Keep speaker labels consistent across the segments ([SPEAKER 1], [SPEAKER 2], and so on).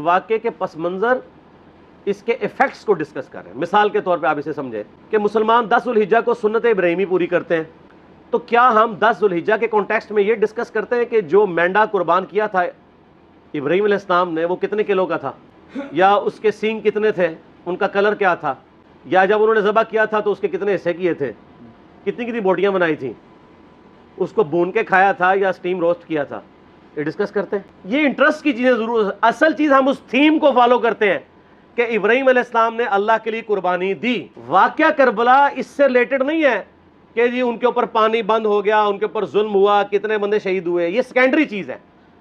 [SPEAKER 1] واقعے کے پس منظر اس کے ایفیکٹس کو ڈسکس کر رہے ہیں. مثال کے طور پہ آپ اسے سمجھیں کہ مسلمان 10 ذوالحجہ کو سنت ابراہیمی پوری کرتے ہیں, تو کیا ہم 10 ذوالحجہ کے کانٹیکسٹ میں یہ ڈسکس کرتے ہیں کہ جو مینڈا قربان کیا تھا ابراہیم علیہ السلام نے وہ کتنے کلو کا تھا, یا اس کے سینگ کتنے تھے, ان کا کلر کیا تھا, یا جب انہوں نے ذبح کیا تھا تو اس کے کتنے حصے کیے تھے, کتنی بوٹیاں بنائی تھیں, اس کو بھون کے کھایا تھا یا اسٹیم روسٹ کیا تھا, یہ ڈسکس کرتے ہیں. یہ انٹرسٹ کی چیزیں ضرور, اصل چیز ہم اس تھیم کو فالو کرتے ہیں کہ ابراہیم علیہ السلام نے اللہ کے لیے قربانی دی. واقعہ کربلا اس سے ریلیٹڈ نہیں ہے کہ جی ان کے اوپر پانی بند ہو گیا, ان کے اوپر ظلم ہوا, کتنے بندے شہید ہوئے, یہ سیکنڈری چیز ہے.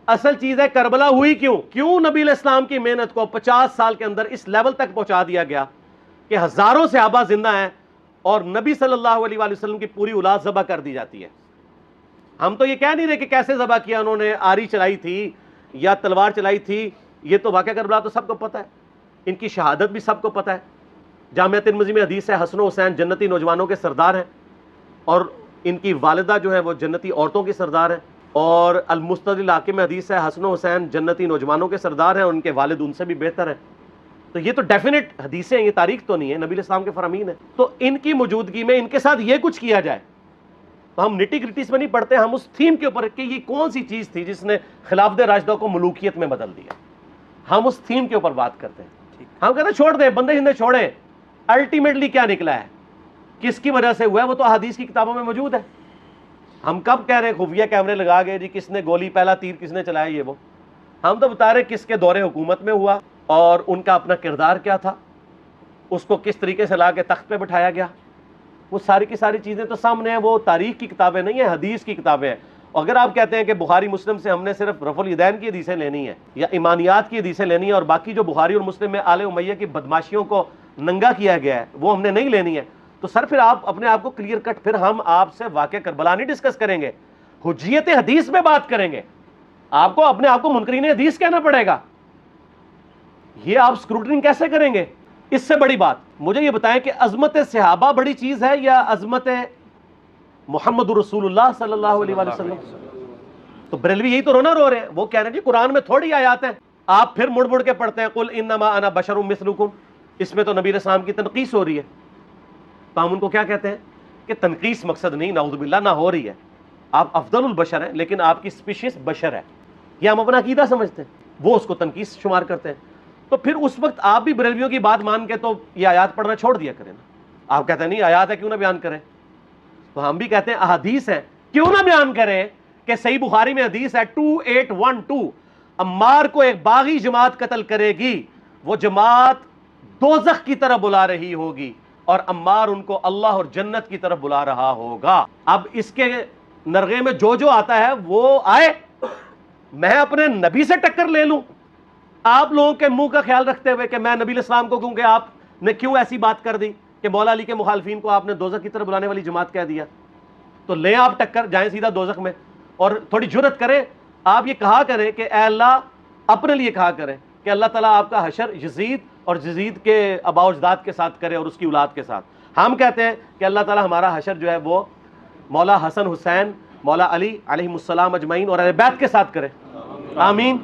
[SPEAKER 1] اصل چیز ہے کربلا ہوئی کیوں نبی علیہ السلام کی محنت کو 50 سال کے اندر اس لیول تک پہنچا دیا گیا کہ ہزاروں صحابہ زندہ ہیں اور نبی صلی اللہ علیہ وآلہ وسلم کی پوری اولاد ذبح کر دی جاتی ہے. ہم تو یہ کہہ نہیں رہے کہ کیسے ذبح کیا انہوں نے, آری چلائی تھی یا تلوار چلائی تھی, یہ تو واقعہ کربلا تو سب کو پتہ ہے, ان کی شہادت بھی سب کو پتہ ہے. جامعہ ترمذی میں حدیث ہے حسن و حسین جنتی نوجوانوں کے سردار ہیں, اور ان کی والدہ جو ہے وہ جنتی عورتوں کی سردار ہیں. اور المستدرک حاکم میں حدیث ہے حسن و حسین جنتی نوجوانوں کے سردار ہیں اور ان کے والد ان سے بھی بہتر ہیں. تو یہ تو ڈیفینٹ حدیثیں ہیں, یہ تاریخ تو نہیں ہے, نبی علیہ السلام کے فرامین ہیں. تو ان کی موجودگی میں ان کے ساتھ یہ کچھ کیا جائے تو ہم نٹی گریٹیز میں نہیں پڑھتے, ہم اس تھیم کے اوپر کہ یہ کون سی چیز تھی جس نے خلافت راشدہ کو ملوکیت میں بدل دیا, ہم اس تھیم کے اوپر بات کرتے ہیں. ہم کہتے ہیں چھوڑ دیں, بندے ہندے چھوڑیں, الٹیمیٹلی کیا نکلا ہے, کس کی وجہ سے ہوا ہے, وہ تو حدیث کی کتابوں میں موجود ہے. ہم کب کہہ رہے ہیں خفیہ کیمرے لگا گئے جی کس نے گولی پہلا تیر کس نے چلایا, یہ وہ ہم تو بتا رہے کس کے دور حکومت میں ہوا اور ان کا اپنا کردار کیا تھا, اس کو کس طریقے سے لا کے تخت پہ بٹھایا گیا. وہ ساری کی ساری چیزیں تو سامنے ہیں, وہ تاریخ کی کتابیں نہیں ہیں, حدیث کی کتابیں ہیں. اگر آپ کہتے ہیں کہ بخاری مسلم سے ہم نے صرف رفع الیدین کی حدیثیں لینی ہیں یا ایمانیات کی حدیثیں لینی ہیں اور باقی جو بخاری اور مسلم میں آل امیہ کی بدماشیوں کو ننگا کیا گیا ہے وہ ہم نے نہیں لینی ہے, تو سر پھر آپ اپنے آپ کو کلیئر کٹ, پھر ہم آپ سے واقعہ کربلا نہیں ڈسکس کریں گے, حجیت حدیث میں بات کریں گے. آپ کو اپنے آپ کو منکرین حدیث کہنا پڑے گا, یہ آپ اسکروٹنگ کیسے کریں گے؟ اس سے بڑی بات مجھے یہ بتائیں کہ عظمت صحابہ بڑی چیز ہے یا عظمت محمد رسول اللہ صلی اللہ علیہ وآلہ وسلم؟ تو بریلوی یہی تو رو رہے ہیں, وہ کہہ رہے ہیں جی قرآن میں تھوڑی آیات ہیں, آپ پھر مڑ کے پڑھتے ہیں قل انما انا بشر مثلکم, اس میں تو نبی علیہ السلام کی تنقیص ہو رہی ہے. تو ہم ان کو کیا کہتے ہیں کہ تنقیص مقصد نہیں, نعوذ باللہ, نہ ہو رہی ہے, آپ افضل البشر ہیں لیکن آپ کی اسپیشیز بشر ہے, یہ ہم اپنا عقیدہ سمجھتے ہیں, وہ اس کو تنقیص شمار کرتے ہیں. تو پھر اس وقت آپ بھی بریلویوں کی بات مان کے تو یہ آیات پڑھنا چھوڑ دیا کریں نا. آپ کہتے ہیں نہیں آیات ہے کیوں نہ بیان کریں, تو ہم بھی کہتے ہیں احادیث ہیں کیوں نہ بیان کریں کہ صحیح بخاری میں حدیث ہے 2812 عمار کو ایک باغی جماعت قتل کرے گی, وہ جماعت دوزخ کی طرف بلا رہی ہوگی اور عمار ان کو اللہ اور جنت کی طرف بلا رہا ہوگا. اب اس کے نرغے میں جو آتا ہے وہ آئے, میں اپنے نبی سے ٹکر لے لوں آپ لوگوں کے منہ کا خیال رکھتے ہوئے کہ میں نبی علیہ السلام کو کہوں کہ آپ نے کیوں ایسی بات کر دی کہ مولا علی کے مخالفین کو آپ نے دوزخ کی طرف بلانے والی جماعت کہہ دیا. تو لیں آپ ٹکر, جائیں سیدھا دوزخ میں, اور تھوڑی جرت کریں, آپ یہ کہا کریں کہ اے اللہ, اپنے لیے کہا کریں کہ اللہ تعالیٰ آپ کا حشر یزید اور یزید کے آباء و اجداد کے ساتھ کرے اور اس کی اولاد کے ساتھ. ہم کہتے ہیں کہ اللہ تعالیٰ ہمارا حشر جو ہے وہ مولا حسن حسین, مولا علی علیہ السلام اجمعین اور اہل بیت کے ساتھ کرے, آمین.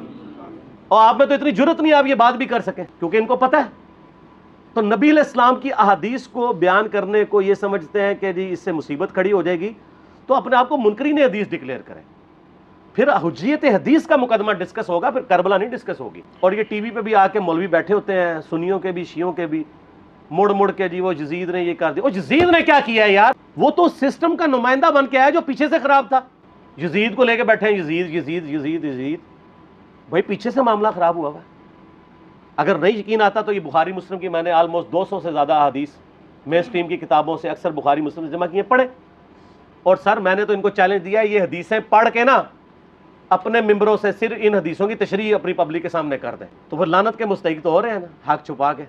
[SPEAKER 1] اور آپ میں تو اتنی جرت نہیں آپ یہ بات بھی کر سکیں کیونکہ ان کو پتہ ہے. تو نبی علیہ السلام کی احادیث کو بیان کرنے کو یہ سمجھتے ہیں کہ جی اس سے مصیبت کھڑی ہو جائے گی, تو اپنے آپ کو منکرین حدیث ڈکلیئر کریں, پھر حجیت حدیث کا مقدمہ ڈسکس ہوگا, پھر کربلا نہیں ڈسکس ہوگی. اور یہ ٹی وی پہ بھی آ کے مولوی بیٹھے ہوتے ہیں, سنیوں کے بھی شیعوں کے بھی, مڑ کے جی وہ یزید نے یہ کر دیا. وہ یزید نے کیا کیا ہے یار, وہ تو سسٹم کا نمائندہ بن کے آیا جو پیچھے سے خراب تھا. یزید کو لے کے بیٹھے ہیں, یزید یزید یزید یزید, بھائی پیچھے سے معاملہ خراب ہوا ہوا ہے. اگر نہیں یقین آتا تو یہ بخاری مسلم کی میں نے آلموسٹ 200 سے زیادہ احادیث مین سٹریم کی کتابوں سے اکثر بخاری مسلم سے جمع کیے, پڑھے. اور سر میں نے تو ان کو چیلنج دیا, یہ حدیثیں پڑھ کے نا اپنے ممبروں سے صرف ان حدیثوں کی تشریح اپنی پبلک کے سامنے کر دیں, تو پھر لعنت کے مستحق تو ہو رہے ہیں نا حق چھپا کے,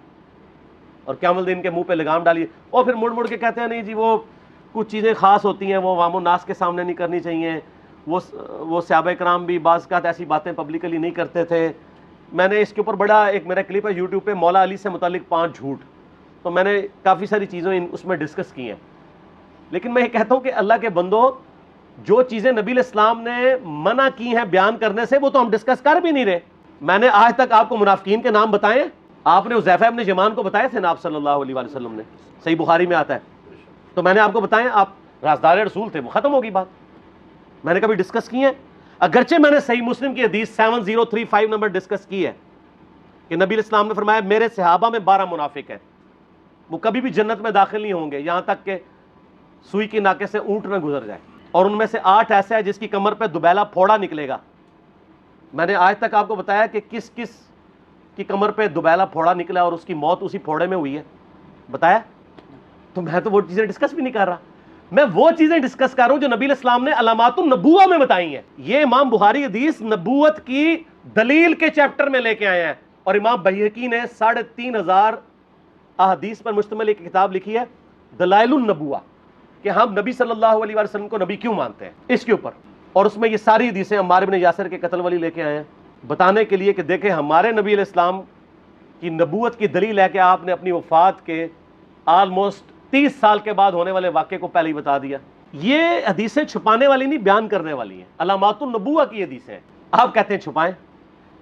[SPEAKER 1] اور قیامت الدین کے منہ پہ لگام ڈالیے. اور پھر مڑ کے کہتے ہیں نہیں جی وہ کچھ چیزیں خاص ہوتی ہیں وہ عوام الناس کے سامنے نہیں کرنی چاہیے, وہ صحابہ کرام بھی بعض اوقات ایسی باتیں پبلکلی نہیں کرتے تھے. میں نے اس کے اوپر بڑا ایک میرا کلپ ہے یوٹیوب پہ, مولا علی سے متعلق 5 جھوٹ, تو میں نے کافی ساری چیزیں اس میں ڈسکس کی ہیں. لیکن میں یہ کہتا ہوں کہ اللہ کے بندو, جو چیزیں نبی علیہ السلام نے منع کی ہیں بیان کرنے سے وہ تو ہم ڈسکس کر بھی نہیں رہے. میں نے آج تک آپ کو منافقین کے نام بتائے ہیں؟ آپ نے حذیفہ ابن یمان کو بتائے تھے نا آپ صلی اللہ علیہ وسلم نے؟ صحیح بخاری میں آتا ہے. تو میں نے آپ کو بتائے، آپ رازدار رسول تھے، وہ ختم ہوگی بات. میں نے کبھی ڈسکس کی ہے؟ اگرچہ میں نے صحیح مسلم کی حدیث 7035 نمبر ڈسکس کی ہے کہ نبی الاسلام نے فرمایا میرے صحابہ میں 12 منافق ہیں، وہ کبھی بھی جنت میں داخل نہیں ہوں گے یہاں تک کہ سوئی کی ناکے سے اونٹ نہ گزر جائے، اور ان میں سے 8 ایسے ہیں جس کی کمر پہ دوبیلا پھوڑا نکلے گا. میں نے آج تک آپ کو بتایا کہ کس کس کی کمر پہ دوبیلا پھوڑا نکلا اور اس کی موت اسی پھوڑے میں ہوئی ہے؟ بتایا؟ تو میں تو وہ چیزیں ڈسکس بھی نہیں کر رہا، میں وہ چیزیں ڈسکس کر رہا ہوں جو نبی الاسلام نے علامات النبوہ میں بتائی ہیں. یہ امام بخاری حدیث نبوت کی دلیل کے چیپٹر میں لے کے آئے ہیں، اور امام بہقی نے 3500 احادیث پر مشتمل ایک کتاب لکھی ہے دلائل النبوہ، کہ ہم نبی صلی اللہ علیہ وسلم کو نبی کیوں مانتے ہیں اس کے اوپر. اور اس میں یہ ساری حدیثیں عمار بن یاسر کے قتل والی لے کے آئے ہیں، بتانے کے لیے کہ دیکھیں ہمارے نبی علیہ السلام کی نبوت کی دلیل ہے کہ آپ نے اپنی وفات کے آلموسٹ 30 سال کے بعد ہونے والے واقعے کو پہلے ہی بتا دیا. یہ حدیثیں چھپانے والی نہیں، بیان کرنے والی ہیں، علامات النبوہ کی حدیثیں. آپ کہتے ہیں چھپائیں،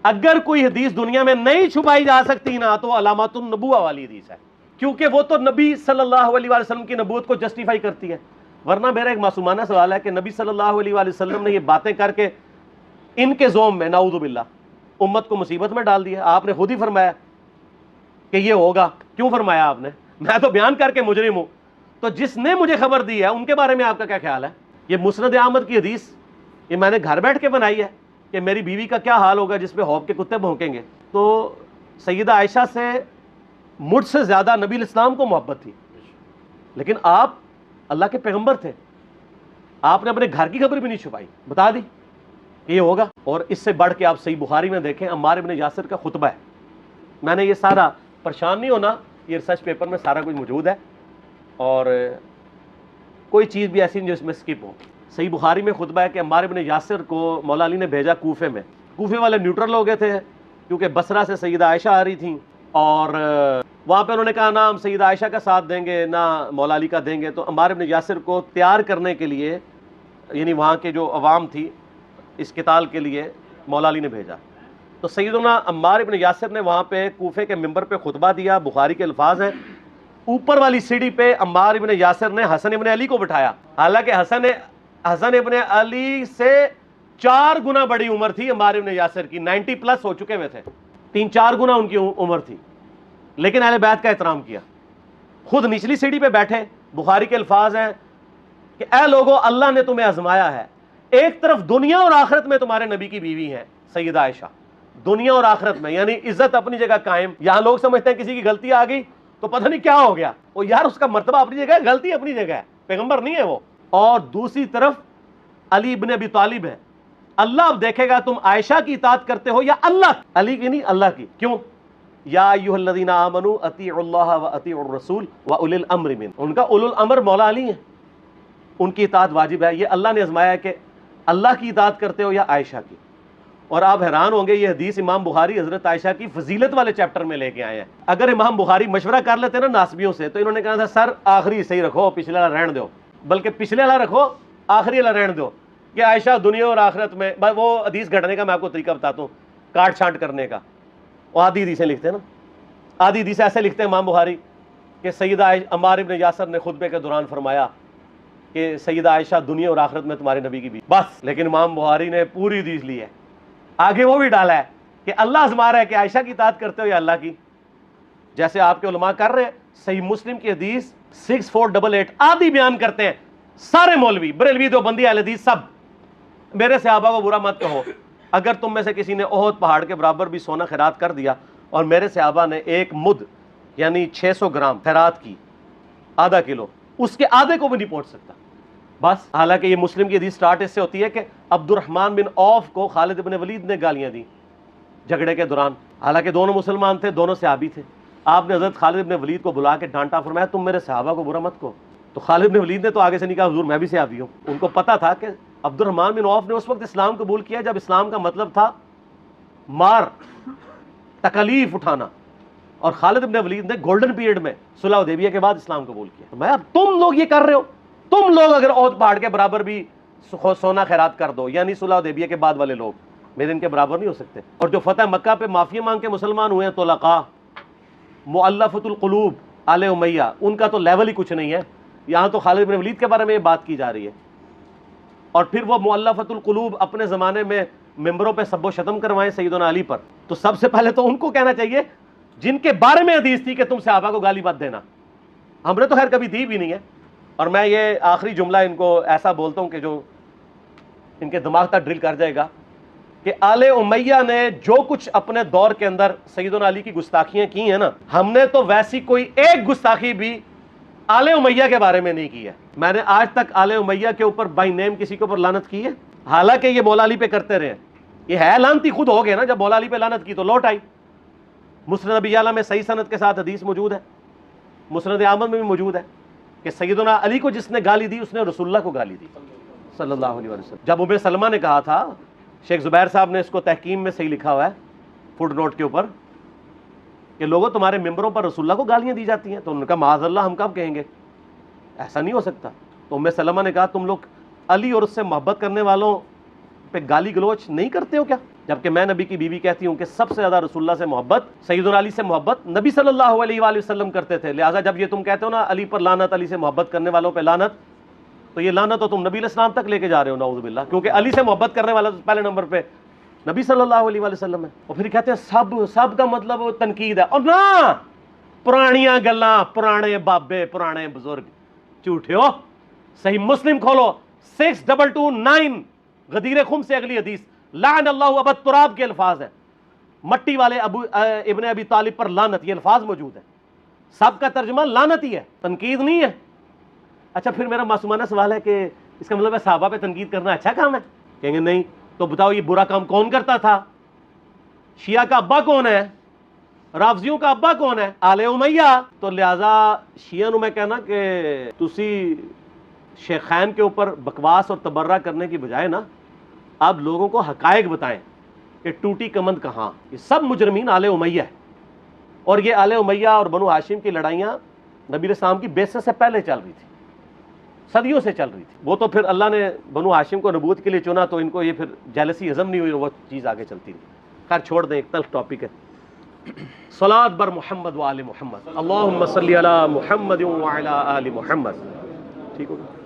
[SPEAKER 1] اگر کوئی حدیث دنیا میں نہیں چھپائی جا سکتی نا تو علامات النبوہ والی حدیث ہے، کیونکہ وہ تو نبی صلی اللہ علیہ وسلم کی نبوت کو جسٹیفائی کرتی ہے. ورنہ میرا ایک معصومانہ سوال ہے کہ نبی صلی اللہ علیہ وسلم نے یہ باتیں کر کے ان کے زوم میں نعوذ باللہ امت کو مصیبت میں ڈال دیا. آپ نے خود ہی فرمایا کہ یہ ہوگا. کیوں فرمایا آپ نے؟ میں تو بیان کر کے مجرم ہوں، تو جس نے مجھے خبر دی ہے ان کے بارے میں آپ کا کیا خیال ہے؟ یہ مسند احمد کی حدیث یہ میں نے گھر بیٹھ کے بنائی ہے کہ میری بیوی کا کیا حال ہوگا جس پہ خوف کے کتے بھونکیں گے. تو سیدہ عائشہ سے مجھ سے زیادہ نبی الاسلام کو محبت تھی، لیکن آپ اللہ کے پیغمبر تھے، آپ نے اپنے گھر کی خبر بھی نہیں چھپائی، بتا دی کہ یہ ہوگا. اور اس سے بڑھ کے آپ صحیح بخاری میں دیکھیں عمار بن یاسر کا خطبہ ہے. میں نے یہ سارا، پریشان نہیں ہونا، یہ ریسرچ پیپر میں سارا کچھ موجود ہے اور کوئی چیز بھی ایسی نہیں جو اس میں سکپ ہو. صحیح بخاری میں خطبہ ہے کہ عمار بن یاسر کو مولا علی نے بھیجا کوفے میں. کوفے والے نیوٹرل ہو گئے تھے کیونکہ بصرہ سے سیدہ عائشہ آ رہی تھیں، اور وہاں پہ انہوں نے کہا نہ ہم سیدہ عائشہ کا ساتھ دیں گے نہ مولا علی کا دیں گے. تو عمار بن یاسر کو تیار کرنے کے لیے، یعنی وہاں کے جو عوام تھی اس قتال کے لیے، مولا علی نے بھیجا. تو سیدنا عمار بن یاسر نے وہاں پہ کوفے کے ممبر پہ خطبہ دیا. بخاری کے الفاظ ہیں، اوپر والی سیڑھی پہ عمار بن یاسر نے حسن ابن علی کو بٹھایا، حالانکہ حسن ابن علی سے 4 گنا بڑی عمر تھی عمار بن یاسر کی، 90 پلس ہو چکے ہوئے تھے، 3-4 گنا ان کی عمر تھی، لیکن اہل بیت کا احترام کیا. خود نچلی سیڑھی پہ بیٹھے. بخاری کے الفاظ ہیں کہ اے لوگو اللہ نے تمہیں آزمایا ہے، ایک طرف دنیا اور آخرت میں تمہارے نبی کی بیوی ہے سیدہ عائشہ، دنیا اور آخرت میں، یعنی عزت اپنی جگہ قائم. یہاں لوگ سمجھتے ہیں کسی کی غلطی آ گئی تو پتہ نہیں کیا ہو گیا، وہ یار اس کا مرتبہ اپنی جگہ ہے، غلطی اپنی جگہ ہے، پیغمبر نہیں ہے وہ. اور دوسری طرف علی ابن ابی طالب ہے. اللہ اب دیکھے گا تم عائشہ کی اطاعت کرتے ہو یا اللہ، علی کی نہیں اللہ کی. کیوں؟ یا ایھا الذین آمنوا اطیعوا اللہ واطیعوا الرسول واولی الامر منکم. ان کا اولو الامر مولا علی ہیں، ان کی اطاعت واجب ہے. یہ اللہ نے آزمایا ہے کہ اللہ کی اطاعت کرتے ہو یا عائشہ کی. اور آپ حیران ہوں گے یہ حدیث امام بخاری حضرت عائشہ کی فضیلت والے چیپٹر میں لے کے آئے ہیں. اگر امام بخاری مشورہ کر لیتے نا ناسبیوں سے تو انہوں نے کہا تھا سر آخری صحیح رکھو، پچھلے والا رہن دو، بلکہ پچھلے والا رکھو آخری والا رہن دو، کہ عائشہ دنیا اور آخرت میں. وہ حدیث گھٹنے کا میں آپ کو طریقہ بتاتا ہوں، کاٹ چھانٹ کرنے کا. وہ آدھی حدیثیں لکھتے ہیں نا، آدھی حدیث ایسے لکھتے ہیں امام بخاری کہ سیدہ عمار ابن یاسر نے خطبے کے دوران فرمایا کہ سیدہ عائشہ دنیا اور آخرت میں تمہارے نبی کی بیوی، بس. لیکن امام بخاری نے پوری حدیث لی ہے، آگے وہ بھی ڈالا ہے کہ اللہ آزما رہا ہے کہ عائشہ کی اطاعت کرتے ہو یا اللہ کی، جیسے آپ کے علماء کر رہے ہیں. صحیح مسلم کی حدیث 6488 آدھی بیان کرتے ہیں سارے مولوی، بریلوی، دیوبندی، اہل حدیث سب. میرے صحابہ کو برا مت کہو، اگر تم میں سے کسی نے احد پہاڑ کے برابر بھی سونا خیرات کر دیا اور میرے صحابہ نے 1 مد یعنی 600 گرام خیرات کی، آدھا کلو، اس کے آدھے کو بھی نہیں پہنچ سکتا بس. حالانکہ یہ مسلم کی حدیث سٹارٹ اس سے ہوتی ہے کہ عبد الرحمن بن عوف کو خالد بن ولید نے گالیاں دی جھگڑے کے دوران، حالانکہ دونوں مسلمان تھے، دونوں صحابی تھے. آپ نے حضرت خالد بن ولید کو بلا کے ڈانٹا، فرمایا تم میرے صحابہ کو برا مت کہو. تو خالد بن ولید نے تو آگے سے نہیں کہا حضور میں بھی صحابی ہوں. ان کو پتا تھا کہ عبد الرحمن بن عوف نے اس وقت اسلام قبول کیا جب اسلام کا مطلب تھا مار، تکلیف اٹھانا، اور خالد بن ولید نے گولڈن پیریڈ میں صلح حدیبیہ کے بعد اسلام قبول کیا. میں اب تم لوگ یہ کر رہے ہو، تم لوگ اگر احد پہاڑ کے برابر بھی سونا خیرات کر دو، یعنی صلح حدیبیہ کے بعد والے لوگ، میرے ان کے برابر نہیں ہو سکتے. اور جو فتح مکہ پہ معافی مانگ کے مسلمان ہوئے ہیں طلقاء، مؤلفۃ القلوب آل امیہ، ان کا تو لیول ہی کچھ نہیں ہے. یہاں تو خالد بن ولید کے بارے میں یہ بات کی جا رہی ہے. اور پھر وہ مؤلفۃ القلوب اپنے زمانے میں ممبروں پہ سب و شتم کروائیں سیدنا علی پر. تو سب سے پہلے تو ان کو کہنا چاہیے جن کے بارے میں حدیث تھی کہ تم صحابہ کو گالی مت دینا. ہم نے تو خیر کبھی دی بھی نہیں ہے. اور میں یہ آخری جملہ ان کو ایسا بولتا ہوں کہ جو ان کے دماغ تک ڈرل کر جائے گا کہ آل امیہ نے جو کچھ اپنے دور کے اندر سیدنا علی کی گستاخیاں کی ہیں نا، ہم نے تو ویسی کوئی ایک گستاخی بھی آل امیہ کے بارے میں نہیں کی ہے. میں نے آج تک آل امیہ کے اوپر بائی نیم کسی کے اوپر لعنت کی ہے؟ حالانکہ یہ مولا علی پہ کرتے رہے. یہ ہے لعنتی خود ہو گئے نا، جب مولا علی پہ لعنت کی تو لوٹ آئی. مسند ابی یعلا میں صحیح سند کے ساتھ حدیث موجود ہے، مسند احمد میں بھی موجود ہے کہ سیدنا علی کو جس نے گالی دی اس نے رسول اللہ کو گالی دی صلی اللہ علیہ وسلم. جب ام سلمہ نے کہا تھا، شیخ زبیر صاحب نے اس کو تحکیم میں صحیح لکھا ہوا ہے فٹ نوٹ کے اوپر، کہ لوگوں تمہارے ممبروں پر رسول اللہ کو گالیاں دی جاتی ہیں. تو انہوں نے کہا معاذ اللہ، ہم کب کہیں گے، ایسا نہیں ہو سکتا. تو ام سلمہ نے کہا تم لوگ علی اور اس سے محبت کرنے والوں پہ گالی گلوچ نہیں کرتے ہو کیا؟ جبکہ میں نبی کی بیوی کہتی ہوں کہ سب سے زیادہ رسول اللہ سے محبت، سیدنا علی سے محبت نبی صلی اللہ علیہ وآلہ وسلم کرتے تھے. لہٰذا جب یہ تم کہتے ہو نا علی پر لعنت، علی سے محبت کرنے والوں پہ لعنت، تو یہ لعنت تو تم نبی علیہ السلام تک لے کے جا رہے ہو نعوذ باللہ، کیونکہ علی سے محبت کرنے والا پہلے نمبر پہ نبی صلی اللہ علیہ وآلہ وسلم ہے. اور پھر کہتے ہیں سب کا مطلب تنقید ہے. اور نہ، پرانیاں گلاں، پرانے بابے، پرانے بزرگ جھوٹے ہو. صحیح مسلم کھولو 6229 غدیر خم سے اگلی حدیث، لعن اللہ ابا تراب کے الفاظ ہیں. مٹی والے ابن ابی طالب پر لعنت، یہ الفاظ موجود ہیں. سب کا ترجمہ لعنت ہی ہے، تنقید نہیں ہے. اچھا پھر میرا معصومانہ سوال ہے کہ اس کا مطلب ہے صحابہ پہ تنقید کرنا اچھا کام ہے؟ کہیں گے نہیں. تو بتاؤ یہ برا کام کون کرتا تھا؟ شیعہ کا ابا کون ہے؟ رافضیوں کا ابا کون ہے؟ آل امیہ. تو لہٰذا شیعہ نو میں کہنا کہ تسی شیخین کے اوپر بکواس اور تبرہ کرنے کی بجائے نا آپ لوگوں کو حقائق بتائیں کہ ٹوٹی کمند کہاں. یہ سب مجرمین آل امیہ ہے. اور یہ آل امیہ اور بنو ہاشم کی لڑائیاں نبی علیہ السلام کی بعثت سے پہلے چل رہی تھی، صدیوں سے چل رہی تھی. وہ تو پھر اللہ نے بنو ہاشم کو نبوت کے لیے چنا تو ان کو یہ پھر جیلسی ہضم نہیں ہوئی، وہ چیز آگے چلتی رہی. خیر چھوڑ دیں، ایک تلخ ٹاپک ہے. صلاۃ بر محمد و آل محمد، اللہم صلی علی محمد و علی آل محمد. ٹھیک ہوگا.